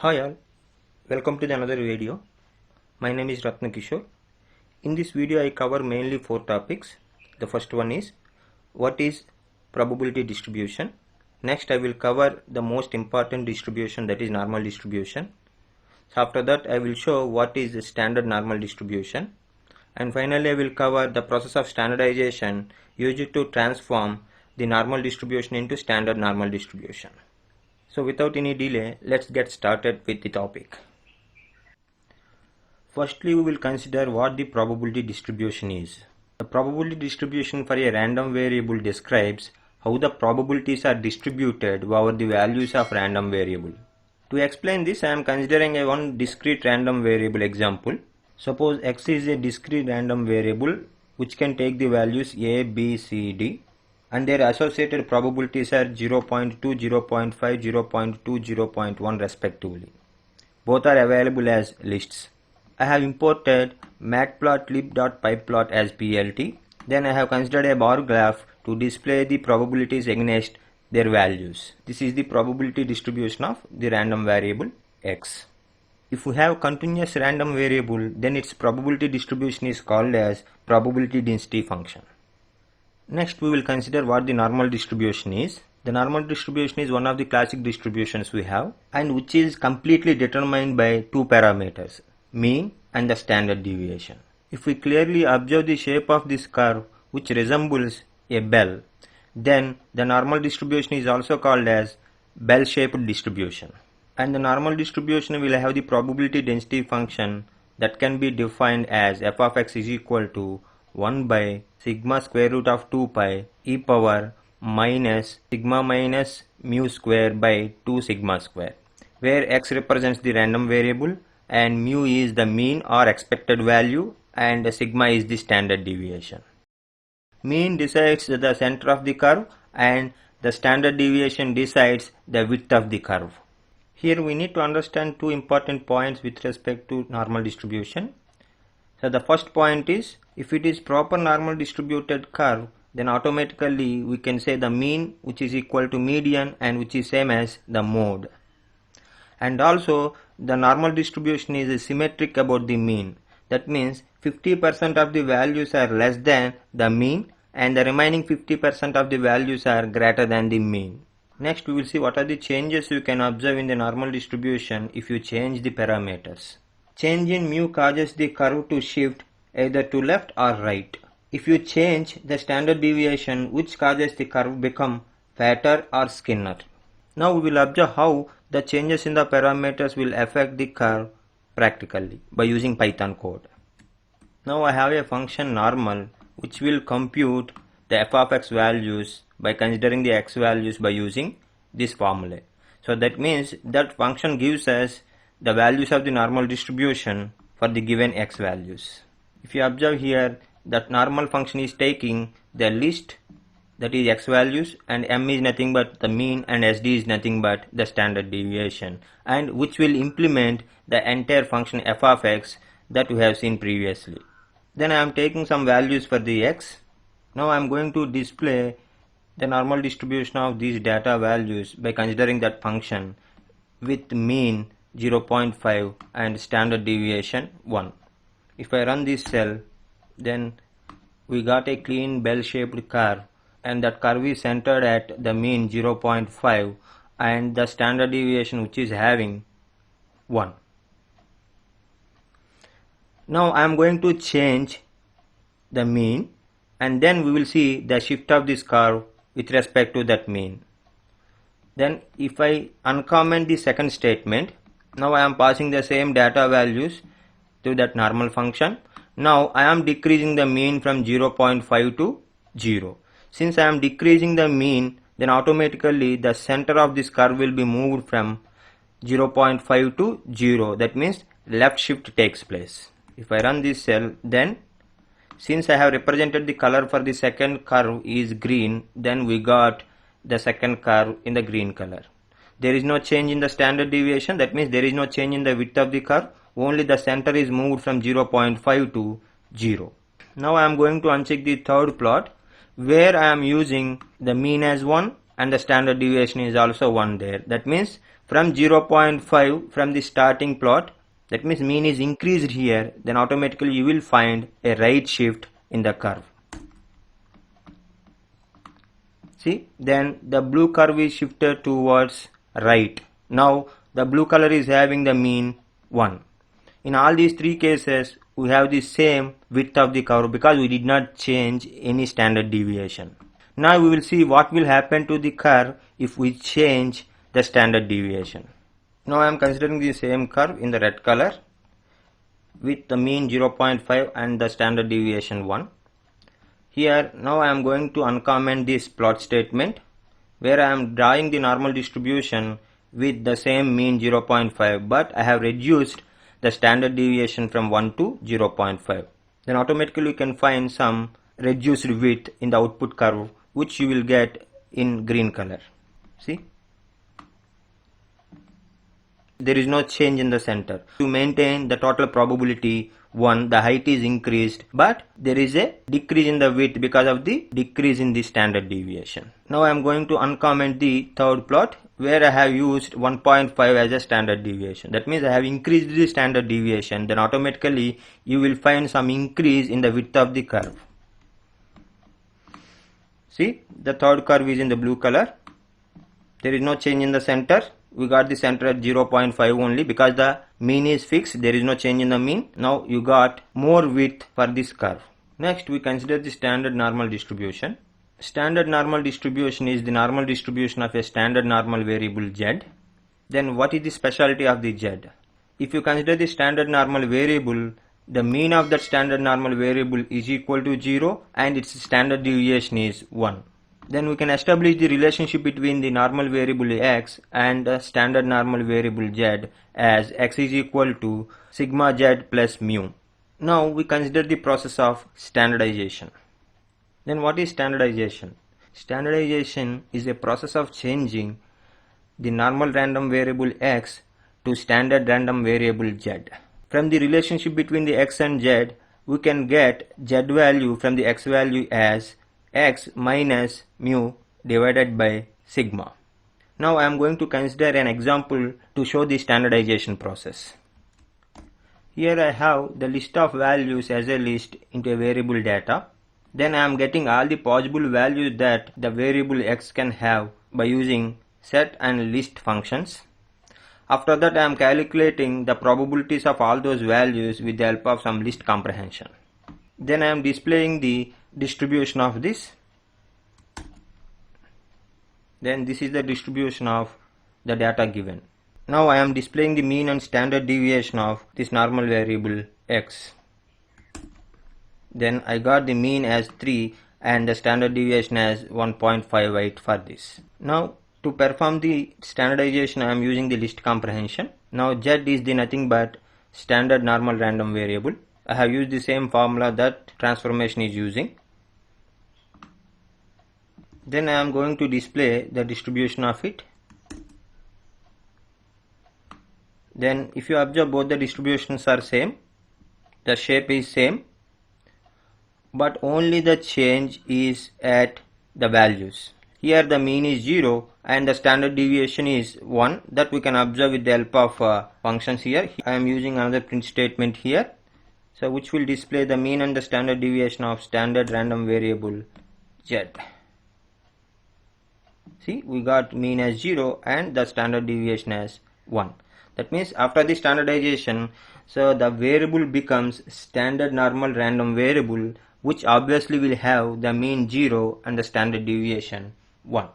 Hi all, welcome to another video. My name is Ratna Kishore. In this video I cover mainly 4 topics. The first one is what is probability distribution. Next I will cover the most important distribution, that is normal distribution. So after that I will show what is the standard normal distribution. And finally I will cover the process of standardization used to transform the normal distribution into standard normal distribution. So without any delay, let's get started with the topic. Firstly, we will consider what the probability distribution is. The probability distribution for a random variable describes how the probabilities are distributed over the values of random variable. To explain this, I am considering a one discrete random variable example. Suppose x is a discrete random variable which can take the values a, b, c, d, and their associated probabilities are 0.2, 0.5, 0.2, 0.1 respectively. Both are available as lists. I have imported matplotlib.pyplot as PLT. Then I have considered a bar graph to display the probabilities against their values. This is the probability distribution of the random variable x. If we have continuous random variable, then its probability distribution is called as probability density function. Next we will consider what the normal distribution is. The normal distribution is one of the classic distributions we have and which is completely determined by two parameters, mean and the standard deviation. If we clearly observe the shape of this curve which resembles a bell, then the normal distribution is also called as bell-shaped distribution. And the normal distribution will have the probability density function that can be defined as f of x is equal to 1 by sigma square root of 2 pi e power minus sigma minus mu square by 2 sigma square, where x represents the random variable and mu is the mean or expected value and sigma is the standard deviation. Mean decides the center of the curve and the standard deviation decides the width of the curve. Here we need to understand two important points with respect to normal distribution. So the first point is, if it is proper normal distributed curve, then automatically we can say the mean which is equal to median and which is same as the mode. And also the normal distribution is symmetric about the mean. That means 50% of the values are less than the mean and the remaining 50% of the values are greater than the mean. Next we will see what are the changes you can observe in the normal distribution if you change the parameters. Change in mu causes the curve to shift either to left or right. If you change the standard deviation, which causes the curve become fatter or skinner. Now we will observe how the changes in the parameters will affect the curve practically by using Python code. Now I have a function normal which will compute the f of x values by considering the x values by using this formula. So that means that function gives us the values of the normal distribution for the given x values. If you observe here, that normal function is taking the list, that is x values, and m is nothing but the mean and sd is nothing but the standard deviation, and which will implement the entire function f of x that we have seen previously. Then I am taking some values for the x. Now I am going to display the normal distribution of these data values by considering that function with mean 0.5 and standard deviation 1. If I run this cell, then we got a clean bell-shaped curve, and that curve is centered at the mean 0.5 and the standard deviation which is having 1. Now I am going to change the mean and then we will see the shift of this curve with respect to that mean. Then if I uncomment the second statement, now I am passing the same data values to that normal function. Now I am decreasing the mean from 0.5 to 0. Since I am decreasing the mean, then automatically the center of this curve will be moved from 0.5 to 0. That means left shift takes place. If I run this cell, then since I have represented the color for the second curve is green, then we got the second curve in the green color. There is no change in the standard deviation, that means there is no change in the width of the curve, only the center is moved from 0.5 to 0. Now I am going to uncheck the third plot where I am using the mean as 1 and the standard deviation is also 1 there. That means from 0.5 from the starting plot, that means mean is increased here, then automatically you will find a right shift in the curve. See, then the blue curve is shifted towards right. Now the blue color is having the mean 1. In all these three cases, we have the same width of the curve because we did not change any standard deviation. Now we will see what will happen to the curve if we change the standard deviation. Now I am considering the same curve in the red color with the mean 0.5 and the standard deviation 1. Here now I am going to uncomment this plot statement where I am drawing the normal distribution with the same mean 0.5, but I have reduced the standard deviation from 1 to 0.5. Then automatically you can find some reduced width in the output curve, which you will get in green color. See, there is no change in the center. To maintain the total probability 1, the height is increased, but there is a decrease in the width because of the decrease in the standard deviation. Now I am going to uncomment the third plot where I have used 1.5 as a standard deviation. That means I have increased the standard deviation, then automatically you will find some increase in the width of the curve. See, the third curve is in the blue color. There is no change in the center. We got the center at 0.5 only because the mean is fixed. There is no change in the mean. Now you got more width for this curve. Next we consider the standard normal distribution. Standard normal distribution is the normal distribution of a standard normal variable z. Then what is the specialty of the z? If you consider the standard normal variable, the mean of that standard normal variable is equal to 0 and its standard deviation is 1. Then we can establish the relationship between the normal variable x and the standard normal variable z as x is equal to sigma z plus mu. Now we consider the process of standardization. Then what is standardization? Standardization is a process of changing the normal random variable x to standard random variable z. From the relationship between the x and z, we can get z value from the x value as x minus mu divided by sigma. Now I am going to consider an example to show the standardization process. Here I have the list of values as a list into a variable data. Then I am getting all the possible values that the variable x can have by using set and list functions. After that I am calculating the probabilities of all those values with the help of some list comprehension. Then I am displaying the distribution of this. Then this is the distribution of the data given. Now I am displaying the mean and standard deviation of this normal variable x. Then I got the mean as 3 and the standard deviation as 1.58 for this. Now to perform the standardization I am using the list comprehension. Now z is the nothing but standard normal random variable. I have used the same formula that transformation is using. Then I am going to display the distribution of it. Then if you observe, both the distributions are same, the shape is same, but only the change is at the values. Here the mean is 0 and the standard deviation is 1, that we can observe with the help of functions here. I am using another print statement here, so which will display the mean and the standard deviation of standard random variable z. See, we got mean as 0 and the standard deviation as 1. That means after the standardization, so the variable becomes standard normal random variable, which obviously will have the mean 0 and the standard deviation 1.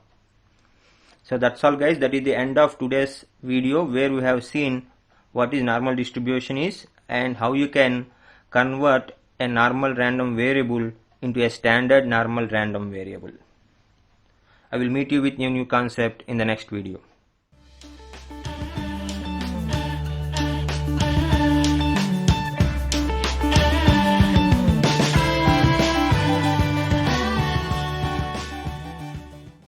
So that's all guys, that is the end of today's video where we have seen what is normal distribution is and how you can convert a normal random variable into a standard normal random variable. I will meet you with new concept in the next video.